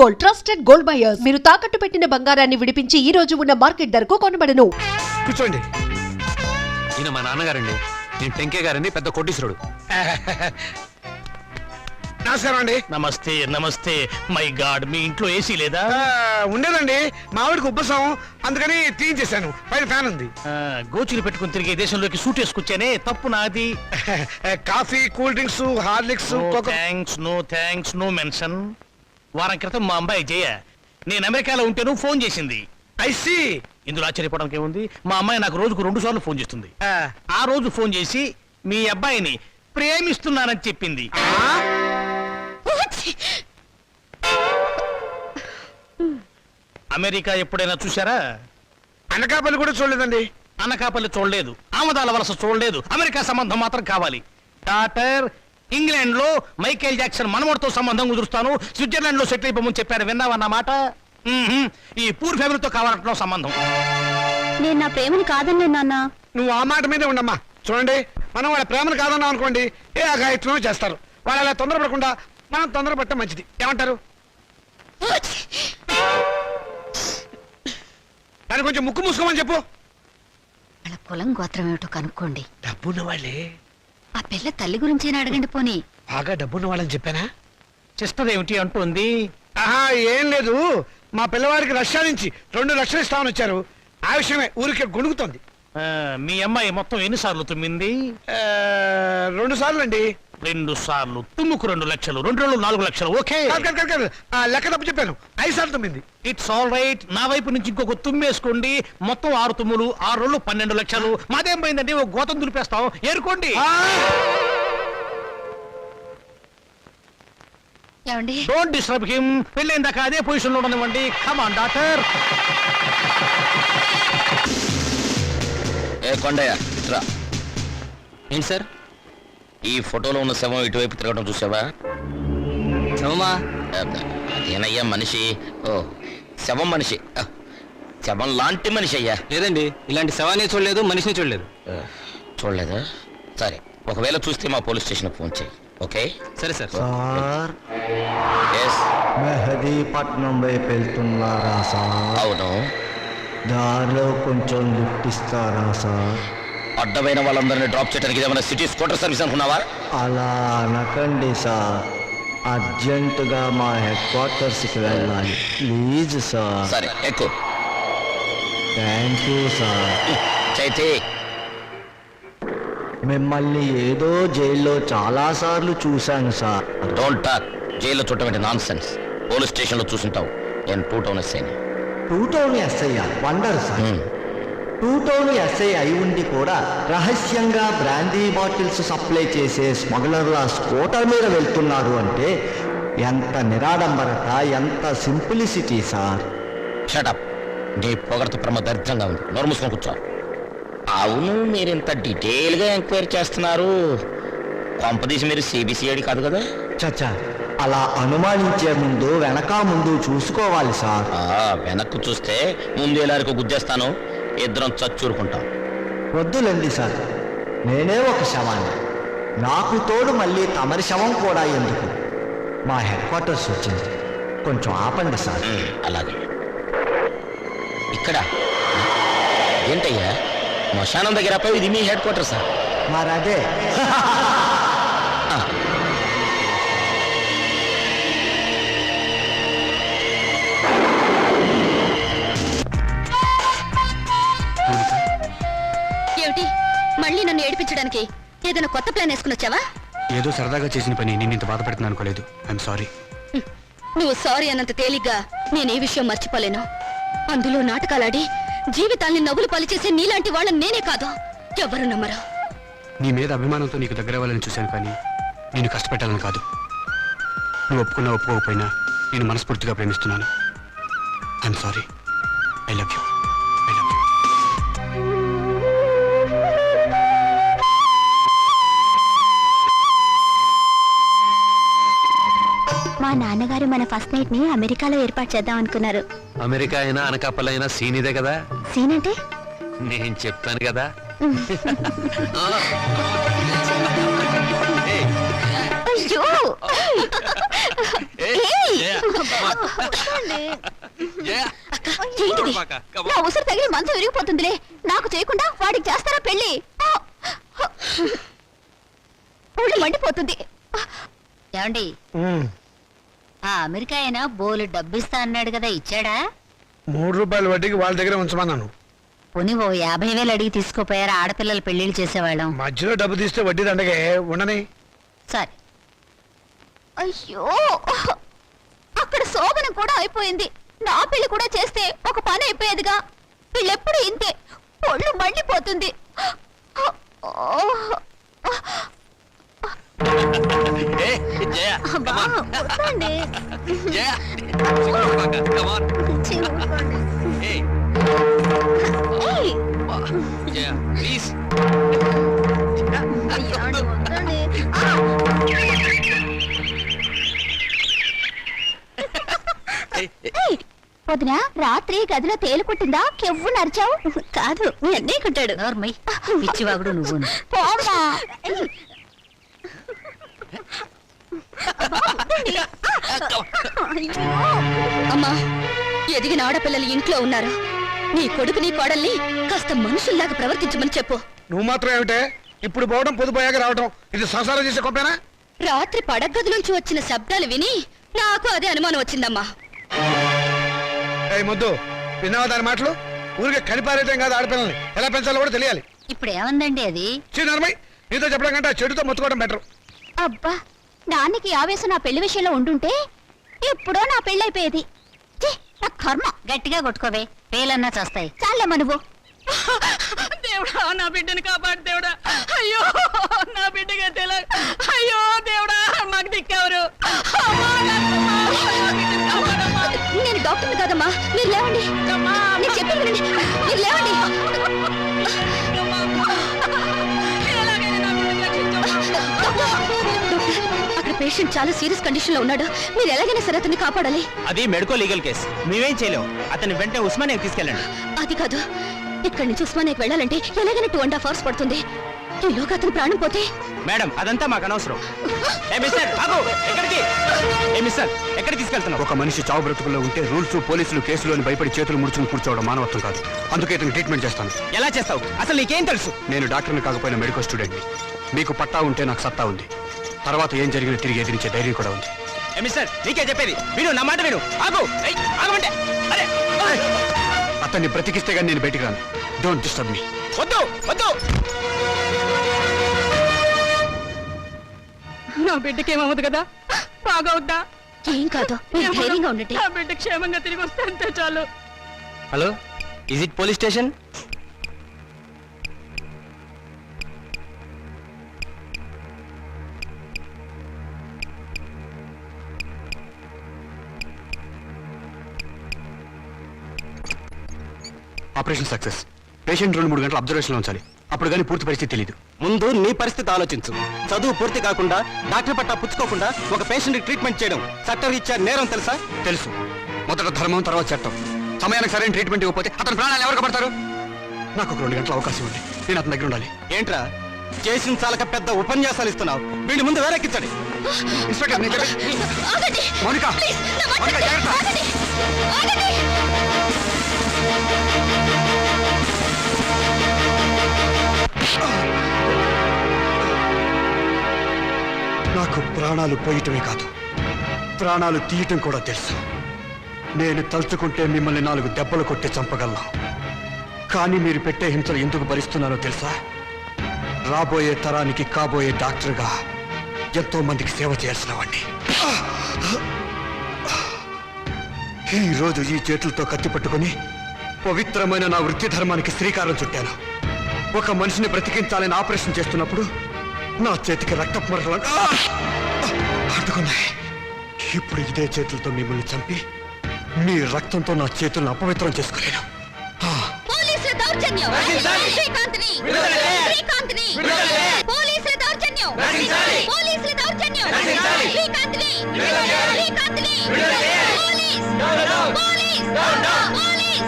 Gold, trusted gold buyers. మీరు తాకట్టు పెట్టిన బంగారాన్ని విడిపించి ఈ రోజు ఉన్న మార్కెట్ ధరకు కొనబడను. కూర్చోండి. ఈయన మా నాన్నగారండి. నేను టెంకే గారండి, పెద్ద కోటీశ్వరుడు. నమస్కారం అండి. నమస్తే నమస్తే. మై గాడ్, మీ ఇంట్లో ఏసీ లేదా? ఉండేదండి, మా ఆవిడకి ఉబ్బసం, అందుకని క్లీన్ చేశాను. పైన ఫ్యాన్ ఉంది. గోచులు పెట్టుకుని తిరిగే దేశంలోకి సూట్ వేసుకొచ్చానే, తప్పు నాది. Coffee, cool drinks, Horlicks. No thanks, no mention. వారం క్రితం మా అమ్మాయి జయ నేను అమెరికాలో ఉంటేను ఫోన్ చేసింది. ఐసి ఇందులో ఆశ్చర్యపోవడానికి ఏముంది? మా అమ్మాయి నాకు రోజుకు 2 సార్లు ఫోన్ చేస్తుంది. ఆ రోజు ఫోన్ చేసి మీ అబ్బాయిని ప్రేమిస్తున్నానని చెప్పింది. అమెరికా ఎప్పుడైనా చూసారా? అనకాపల్లి కూడా చూడలేదండి. అనకాపల్లి చూడలేదు, ఆమదాల వలస చూడలేదు, అమెరికా సంబంధం మాత్రం కావాలి. డాక్టర్, ఇంగ్లాండ్ లో మైకేల్ జాక్సన్ మనవడితో సంబంధం కుదురుస్తాను, స్విట్జర్లాండ్ లో సెటిల్ అయిపోమని చెప్పాడు. విన్నావన్నమాట. ఈ పూర్ ఫ్యామిలీతో కావాలంటున్నావు సంబంధం. నేను నా ప్రేమని కాదన్నే నాన్న. నువ్వు ఆ మాట మీదే ఉండమ్మా. చూడండి, మనం వాళ్ళ ప్రేమను కాదన్నాం అనుకోండి, ఏ అఘాయిత్వం చేస్తారు. వాళ్ళు అలా తొందరపడకుండా మనం తొందరపడటం మంచిది. ఏమంటారు? దాన్ని కొంచెం ముక్కు మూసుకోమని చెప్పు. వాళ్ళ కులం గోత్రం ఏమిటో కనుక్కోండి. డబ్బున్న వాళ్ళే. ఆ పిల్ల తల్లి గురించేనా అడగండి పోనీ. బాగా డబ్బున్న వాళ్ళని చెప్పానా? సిస్టర్ ఏమిటి అంటుంది? ఆహా, ఏం లేదు. మా పిల్లవాడికి రష్యా నుంచి 2 లక్షలు ఇస్తామని వచ్చారు. ఆ విషయమే ఊరికే గొణుగుతోంది. మీ అమ్మాయి మొత్తం ఎన్నిసార్లు తుమ్మింది? 2 సార్లు అండి. 2 సార్లు తుమ్ముకు 2 లక్షలు, 2 రోజులు 4 లక్షలు. ఓకే, లెక్క తప్పు చెప్పాను. 5 సార్లు తుమ్మింది. It's all right. నా వైపు నుంచి ఇంకొక తుమ్మేసుకోండి. మొత్తం 6 తుమ్ములు, 6 రోజులు 12 లక్షలు. మాదేం పోయిందండి, ఒక గోతం దులిపేస్తాం. ఏరుకోండి. ఏమండి? Don't disturb him. పెళ్ళైన దాకా అదే పొజిషన్ లో ఉండనివ్వండి. Come on doctor. ఏ కొండయ్య, రా. ఏంటి సార్? ఈ ఫోటోలో ఉన్న శవం ఇటువైపు తిరగడం చూసావా? శవమా? అదేనయ్యా, మనిషి. ఓ, శవం మనిషి. శవం లాంటి మనిషి అయ్యా. లేదండి, ఇలాంటి శవాన్ని చూడలేదు, మనిషిని చూడలేదు. చూడలేదా? సరే, ఒకవేళ చూస్తే మా పోలీస్ స్టేషన్కి ఫోన్ చేయి. ఓకే? సరే సార్. Sir, yes. మెహదీపట్నం వైపు వెళ్తున్నారా సార్? అవును. దారిలో కొంచెం లిఫ్ట్ ఇస్తారా సార్? అడ్డమైన వాళ్ళందరినీ డ్రాప్ చేయడానికి ఏమైనా సిటీ స్కూటర్ సర్వీస్ అనుకున్నావా? అలా అనకండి సార్, అర్జెంటుగా మా హెడ్ క్వార్టర్స్కి వెళ్ళాలి. Please sir. సరే, ఎక్కువ. Thank you sir. చైతే, మిమ్మల్ని ఏదో జైల్లో చాలాసార్లు చూశాను సార్. Don't talk. జైల్లో చూడటం నాన్ సెన్స్. పోలీస్ స్టేషన్లో చూసుంటావు. నేను 2 టౌన్ ఎస్ఐని. 2 town SI wonder sir. 2 town SI అయి ఉండి కూడా రహస్యంగా బ్రాందీ బాటిల్స్ సప్లై చేసే స్మగ్లర్ల స్కూటర్ మీద వెళ్తున్నారు అంటే ఎంత నిరాడంబరత, ఎంత సింప్లిసిటీ సార్. షటప్. నీ పొగడత ప్రమ దరిద్రంగా ఉంది. నోరు మూసుకొని కూర్చో. అవును, మీరు ఇంత డీటెయిల్గా ఎంక్వైరీ చేస్తున్నారు. కొంపదీసి మీరు సిబిసిఐడి కాదు కదా? చచ్చా, అలా అనుమానించే ముందు వెనక ముందు చూసుకోవాలి సార్. వెనక్కు చూస్తే ముందు ఎలారికి గుద్దేస్తాను, ఇద్దరం చచ్చూరుకుంటాం. వద్దులండి సార్, నేనే ఒక శవాన్ని. నాకు తోడు మళ్ళీ తమరి శవం కూడా ఎందుకు? మా హెడ్ క్వార్టర్స్ వచ్చింది, కొంచెం ఆపండి సార్. అలాగే. ఇక్కడ ఏంటయ్యా, శ్మశానం దగ్గర పోయి ఇది మీ హెడ్ క్వార్టర్ సార్? మరదే. ఏమిటి, మళ్ళీ నన్ను ఏడిపించడానికి ఏదైనా కొత్త ప్లాన్ వేసుకుని వచ్చావా? ఏదో సరదాగా చేసిన పని నేను ఇంత బాధపడుతున్నాను అనుకోలేదు. I'm sorry. నువ్వు సారీ అన్నంత తేలిగ్గా నేనే విషయం మర్చిపోలేను. అందులో నాటకాలాడి జీవితాల్ని నవ్వులు పలిచేసే నీలాంటి వాళ్ళని నేనే కాదు, ఎవరు నమ్మరు. నీ మీద అభిమానంతో నీకు దగ్గర అవ్వాలని చూశాను, కానీ నేను కష్టపెట్టాలని కాదు. నువ్వు ఒప్పుకున్నా ఒప్పుకోకపోయినా నేను మనస్ఫూర్తిగా ప్రేమిస్తున్నాను. I'm sorry. I love you. I love you. మా నాన్నగారు మన ఫస్ట్ నైట్ ని అమెరికాలో ఏర్పాటు చేద్దాం అనుకున్నారు. అమెరికా అయినా అనకాపల్లి అయినా సీన్ ఇదే కదా? సీన్ అంటే నేను చెప్తాను కదా. అయ్యో ఏంటిది? నా ఉసురు తగిలి మంచం విరిగిపోతుందిలే. నాకు చేయకుండా వాడికి చేస్తారా పెళ్లి? ఒళ్ళు మండిపోతుంది. ఏమండి ఆ అమెరికా అయినా బోలు డబ్బిస్తా అన్నాడు కదా, ఇచ్చాడా? 3 రూపాయల వడ్డీకి వాళ్ళ దగ్గర ఉంచమన్నాను. పోనీ ఓ 50,000 అడిగి తీసుకోపోయారా? ఆడపిల్లలు పెళ్లిళ్ళు చేసేవాళ్ళం. మధ్యలో డబ్బు తీస్తే వడ్డీ దండగే ఉండని. సరే, అయ్యో, అక్కడ శోభనం కూడా అయిపోయింది. నా పెళ్లి కూడా చేస్తే ఒక పని అయిపోయేదిగా. వీళ్ళెప్పుడు ఇంతే, ఒళ్ళు మండిపోతుంది. అబ్బా, వద్దండి. ఏయ్, అయ్యో, వద్దండి. వదినా, రాత్రి గదిలో తేలు కుట్టిందా? కెవ్వు నరిచావు. కాదు, మీ అన్నయ్య కుట్టాడు. నోర్మై, పిచ్చివాగుడు నువ్వు. పోమ్మా. అమ్మా, ఎదిగిన ఆడపిల్లలు ఇంట్లో ఉన్నారు. నీ కొడుకుని కోడల్ని కాస్త మనుషుల్లాగా ప్రవర్తించమని చెప్పు. నువ్వు మాత్రం ఏమిటే ఇప్పుడు పోవడం పొదుపోయాక రావడం, ఇది సంసారం చేసే గొప్పేనా? రాత్రి పడగదిలోంచి వచ్చిన శబ్దాలు విని నాకు అదే అనుమానం వచ్చిందమ్మా. ముద్దు విన్నావా దాని మాటలు? ఊరికే కనిపారేయటం కాదు, ఆడపిల్లల్ని ఎలా పెంచాలో కూడా తెలియాలి. ఇప్పుడు ఏమందండి అది? చిన్నమ్మాయి నీతో చెప్పడం కంటే ఆ చెడుతో మొత్తుకోవడం బెటర్. అబ్బా, నాన్నకి ఆవేశం నా పెళ్లి విషయంలో ఉండుంటే ఎప్పుడో నా పెళ్ళైపోయేది. ఛీ, నా కర్మ. గట్టిగా కొట్టుకోవే, పేలన్నా చేస్తాయి. చాలమ్మా నువ్వు. దేవుడా, నా బిడ్డని కాపాడు దేవుడా. అయ్యో, నా బిడ్డగా తెల. అయ్యో దేవుడా, మాకు దిక్కెవరు? నేను డాక్టర్ని కాదమ్మా, మీరు లేవండి. నేను చెప్పేది వినండి, మీరు లేవండి. అక్కడ పేషెంట్ చాలా సీరియస్ కండిషన్ లో ఉన్నాడు. మీరు ఎలాగైనా సరే అతన్ని కాపాడాలి. అది మెడికో లీగల్ కేసు, మేమేం చేయలేం. అతన్ని వెంటనే ఉస్మానియాకి తీసుకెళ్ళండి. అది కాదు, ఇక్కడి నుంచి ఉస్మానియాకి వెళ్ళాలంటే ఎలాగైనా 2.5 hours పడుతుంది. ఈలోగా అతని ప్రాణం పోతే? మేడం, అదంతా మాకు అనవసరం. ఎక్కడికి తీసుకెళ్తున్నావు? ఒక మనిషి చావు బ్రతుకుల్లో ఉంటే రూల్స్, పోలీసులు, కేసులు భయపడి చేతులు ముడుచుకుని కూర్చోవడం మానవత్వం కాదు. అందుకే ఇతను ట్రీట్మెంట్ చేస్తాను. ఎలా చేస్తావు? అసలు నీకేం తెలుసు? నేను డాక్టర్ని కాకపోయినా మెడికల్ స్టూడెంట్ని. మీకు పట్టా ఉంటే నాకు సత్తా ఉంది. తర్వాత ఏం జరిగినా తిరిగి ఎదిరించే ధైర్యం కూడా ఉంది. నీకే చెప్పేది విను, నా మాట విను. ఆగమంటే అతన్ని బ్రతికిస్తే గానీ నేను బయటికి రాను. Don't disturb me. వద్దు వద్దు. నా బిడ్డకేమవుతుంది కదా, బాగవుద్దా? ఏం కాదు, మీరు ధైర్యంగా ఉండండి. నా బిడ్డ క్షేమంగా తిరిగి వస్తే అంతే చాలు. Hello, is it police station? Operation success. Patient 2-3 గంటలు అబ్జర్వేషన్లో ఉంచాలి. అప్పుడు కానీ పూర్తి పరిస్థితి తెలియదు. ముందు నీ పరిస్థితి ఆలోచించు. చదువు పూర్తి కాకుండా, డాక్టర్ పట్టా పుచ్చుకోకుండా ఒక పేషెంట్ ట్రీట్మెంట్ చేయడం చట్టరీత్యా నేరం, తెలుసా? తెలుసు. మొదట ధర్మం, తర్వాత చట్టం. సమయానికి సరైన ట్రీట్మెంట్ ఇవ్వకపోతే అతని ప్రాణాలు ఎవరు పడతారు? నాకు ఒక 2 గంటల అవకాశం ఉంది. నేను అతని దగ్గర ఉండాలి. ఏంట్రా చేసిన చాలక పెద్ద ఉపన్యాసాలు ఇస్తున్నావు? వీడి ముందు వేరెక్కించండి. ఇన్స్పెక్టర్, నేను చెప్పేది- ఆగండి. మౌనిక, ప్లీజ్, నా మాట మౌనిక, వినండి. జాగ్రత్త. ఆగండి. ఆగండి. నాకు ప్రాణాలు పోయటమే కాదు, ప్రాణాలు తీయటం కూడా తెలుసు. నేను తలుచుకుంటే మిమ్మల్ని 4 దెబ్బలు కొట్టి చంపగలను. కానీ మీరు పెట్టే హింసలు ఎందుకు భరిస్తున్నానో తెలుసా? రాబోయే తరానికి కాబోయే డాక్టర్గా ఎంతో మందికి సేవ చేయాల్సిన వాడిని. ఈ రోజు ఈ చేతులతో కత్తి పట్టుకుని పవిత్రమైన నా వృత్తి ధర్మానికి శ్రీకారం చుట్టాను. ఒక మనిషిని బ్రతికించాలని ఆపరేషన్ చేస్తున్నప్పుడు నా చేతికి రక్తపు మరకలు అడ్డుకున్నాయి. ఇప్పుడు ఇదే చేతులతో మిమ్మల్ని చంపి మీ రక్తంతో నా చేతులను అపవిత్రం చేసుకోలేను. పోలీసుల దౌర్జన్యం. శ్రీకాంత్ని. శ్రీకాంత్ని. పోలీసుల దౌర్జన్యం. పోలీసుల దౌర్జన్యం. శ్రీకాంత్ని. శ్రీకాంత్ని. పోలీస్. పోలీస్. పోలీస్.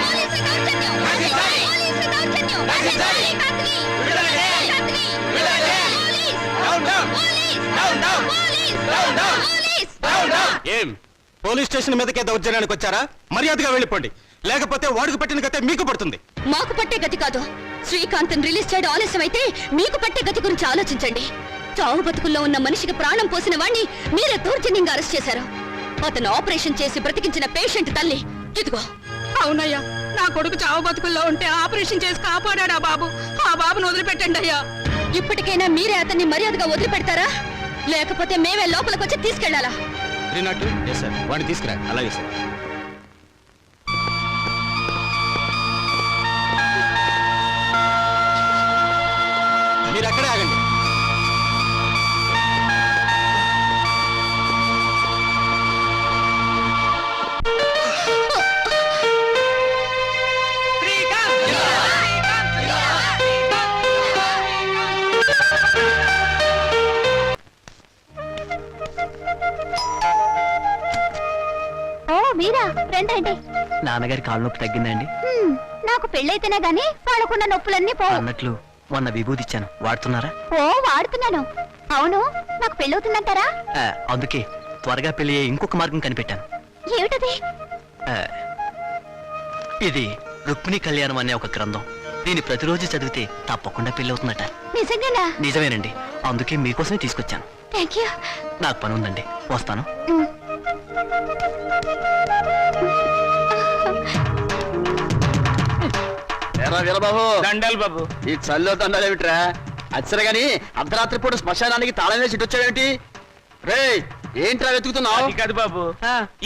పోలీసుల దౌర్జన్యం. పోలీసుల దౌర్జన్యం. శ్రీకాంత్ని. శ్రీకాంత్ని. పోలీస్. ఏం పోలీస్ స్టేషన్ మీదకే దౌర్జన్యానికి వచ్చారా? మర్యాదగా వెళ్ళిపోండి, లేకపోతే వాడికి పట్టిన గతే మీకు పడుతుంది. మాకు పట్టే గతి కాదు. శ్రీకాంత్ రిలీజ్ చేయడం ఆలస్యం అయితే మీకు పట్టే గతి గురించి ఆలోచించండి. చావు బతుకుల్లో ఉన్న మనిషికి ప్రాణం పోసిన వాణ్ణి మీరే దౌర్జన్యంగా అరెస్ట్ చేశారు. అతను ఆపరేషన్ చేసి బ్రతికించిన పేషెంట్ తల్లి ఇదిగో. అవునయ్యా, నా కొడుకు చావు బతుకుల్లో ఉంటే ఆపరేషన్ చేసి కాపాడాడు ఆ బాబు. ఆ బాబును వదిలిపెట్టండి అయ్యా. ఇప్పటికైనా మీరే అతన్ని మర్యాదగా వదిలిపెడతారా, లేకపోతే మేమే లోపలికి వచ్చి తీసుకెళ్లాలా? వాడిని తీసుకురా. అలాగే సార్. మీరు అక్కడే ఆగండి. ఓ మీరా, రండి. నాన్నగారి కాళ్ళ నొప్పి తగ్గిందండి నాకు పెళ్ళైతేనే గానీ వాళ్ళకున్న నొప్పులన్నీ పో. అన్నట్లు మొన్న విభూతి ఇచ్చాను, వాడుతున్నారా? ఓ వాడుతున్నాను. అవును, నాకు పెళ్ళవుతుందంటారా? అందుకే త్వరగా పెళ్లి అయ్యే ఇంకొక మార్గం కనిపెట్టాను. ఏమిటది? ఇది రుక్మిణి కళ్యాణం అనే ఒక గ్రంథం. దీన్ని ప్రతిరోజు చదివితే తప్పకుండా పెళ్లి అవుతుందట. నిజంగానా? నిజమేనండి, అందుకే మీకోసమే తీసుకొచ్చాను. Thank you. నాకు పని ఉందండి, వస్తాను. వీరబాబు, దండాలు బాబు. ఈ చల్లో దండాలు ఏమిట్రా? అచ్చరే గాని అర్ధరాత్రి పూట శ్మశానానికి తాళం వేసి వచ్చావేమిటి? రే, ఏంట్రా వెతుకుతున్నావు? అది కాదు బాబు,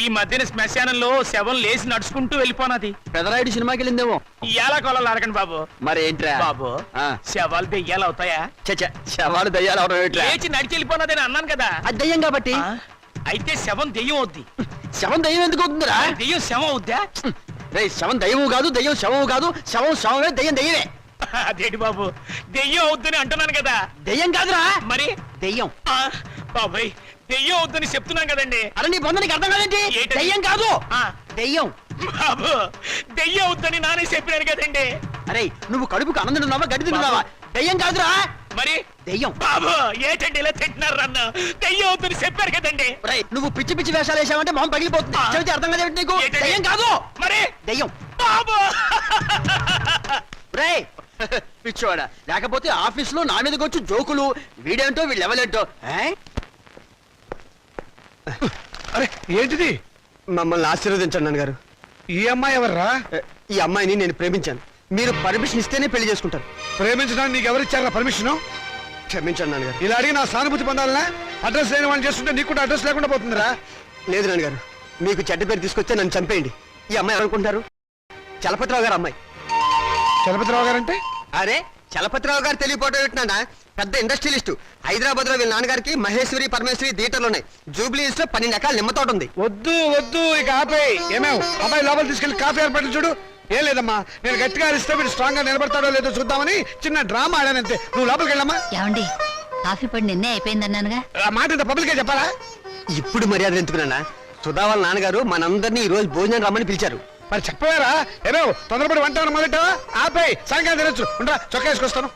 ఈ మధ్యన శ్మశానంలో శవం లేచి నడుచుకుంటూ వెళ్ళిపోనది. పెదరాయుడు సినిమాకి వెళ్ళిందేమో. ఎలా కొలాలి అడగండి బాబు. మరి ఏంట్రా బాబు, శవాలు దెయ్యాలు అవుతాయా? శవాలు దయ్యాలు అవడం ఏమిట్రా? లేచి నడిచి వెళ్ళిపోనదని అన్నాను కదా. అది దయ్యం కాబట్టి. అయితే శవం దెయ్యం అవుద్ది. శవం దయ్యం ఎందుకు అవుతుందిరా? దెయ్యం శవం అవుద్దా? రే, శవం దయ్యము కాదు, దయ్యం శవము కాదు. శవం శవమే, దయ్యం దయ్యమే. అదేంటి బాబు, దెయ్యం అవుద్దని అంటున్నాను కదా. దయ్యం కాదురా, మరి దయ్యం. బాబాయ్, దెయ్యం అవుద్దని చెప్తున్నాను కదండి. అరే, నీ పొందనికి అర్థం కాదేంటి? ఏంటది? దయ్యం కాదు, దయ్యం. బాబు, దెయ్యం అవుద్దని నానే చెప్పినాను కదండి. అరే, నువ్వు కడుపుకు అన్నం తింటున్నావా, గడ్డి తింటున్నావా? దయ్యం కాదురా, మరి దయ్యం. బాబు, ఏంటండి ఇలా తింటున్నారు అన్న? దెయ్యం అవుద్దని చెప్పారు కదండి. రే, నువ్వు పిచ్చి పిచ్చి వేషాలు వేసావంటే మొహం పగిలిపోతుంది. చెబితే అర్థం కాదు నీకు. ఏంటది? దయ్యం కాదు, మరి దయ్యం. బాబు, రే పిచ్చోడా, లేకపోతే ఆఫీస్ లో నా మీదకి వచ్చి జోకులు, వీడేంటో వీళ్ళు ఎవలేంటో. అరే ఏంటిది? మమ్మల్ని ఆశీర్వదించండి నాన్నగారు. ఈ అమ్మాయి ఎవర్రా? ఈ అమ్మాయిని నేను ప్రేమించాను. మీరు పర్మిషన్ ఇస్తేనే పెళ్లి చేసుకుంటాను. ప్రేమించడానికి నీకు ఎవరిచ్చారా పర్మిషన్? క్షమించండి నాన్నగారు. ఇలా అడిగి నా సానుభూతి పొందాలనా? అడ్రస్ లేని వాళ్ళు చేస్తుంటే నీకు కూడా అడ్రస్ లేకుండా పోతుందిరా. లేదు నాన్నగారు, మీకు చెడ్డ పేరు తీసుకొస్తే నన్ను చంపేయండి. ఈ అమ్మాయి ఎవరనుకుంటారు? చలపతిరావు గారు అమ్మాయి. చలపతిరావు గారంటే? అరే, చలపతిరావు గారు తెలియపోవడం ఏంటన్నా, పెద్ద ఇండస్ట్రియలిస్టు. హైదరాబాద్ లో వీళ్ళ నాన్నగారికి మహేశ్వరి పరమేశ్వరి థియేటర్లు ఉన్నాయి. జూబ్లీ హిల్స్ లో 12 ఎకరాల నిమ్మ తోట ఉంది. వద్దు వద్దు, ఇక ఆపేయ్. ఏమేవ్ అబ్బాయి లోపల తీసుకెళ్లి కాఫీ ఏర్పాట్లు చూడు. ఏం లేదమ్మా, నేను గట్టిగా అరిస్తే మీరు స్ట్రాంగ్ గా నిలబడతాడో లేదో చూద్దామని చిన్న డ్రామా ఆడానంతే. నువ్వు లోపలికి వెళ్ళమ్మా. ఏమండి, కాఫీ పొడి నిన్నే అయిపోయిందన్నానుగా. ఆ మాట ఇంత పబ్లిక్ గా చెప్పాలా? ఇప్పుడు మర్యాద ఎందుకున్నా? సుధా వాళ్ళ నాన్నగారు మనందరినీ ఈ రోజు భోజనం రమ్మని పిలిచారు. మరి చెప్పవేరా? ఏమేవ్ తొందరపడి వంట మొదలెట్టావా? ఆపేయ్, సాయంకాలం తినొచ్చు. ఉండరా, చొక్కా వేసుకొస్తాను.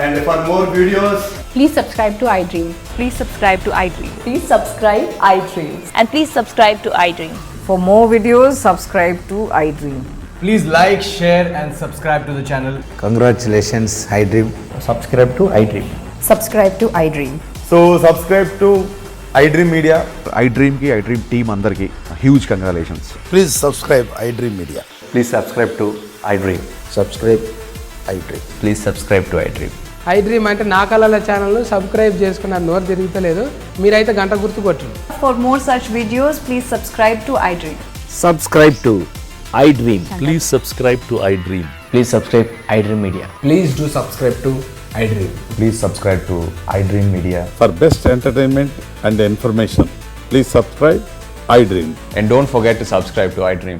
And for more videos, please subscribe to iDream. Please subscribe to iDream. Please subscribe iDream. And please subscribe to iDream. For more videos, subscribe to iDream. please like, share and subscribe to the channel. Congratulations, iDream. Subscribe to iDream. Subscribe to iDream. So subscribe to iDream Media. iDream ki iDream team andarki huge congratulations. Please subscribe iDream Media. Please subscribe to iDream. Subscribe iDream. Please subscribe to iDream. iDream అంటే నా కళల ఛానల్ను subscribe చేసుకున్న నోరు తిరుగుతలేదు. మీరైతే గంట గుర్తు కొట్టండి. For more such videos, please subscribe to iDream. Subscribe to iDream. Please subscribe to iDream. Please subscribe iDream Media. Please do subscribe to iDream. Please subscribe to iDream Media. For best entertainment and information, please subscribe iDream. And don't forget to subscribe to iDream.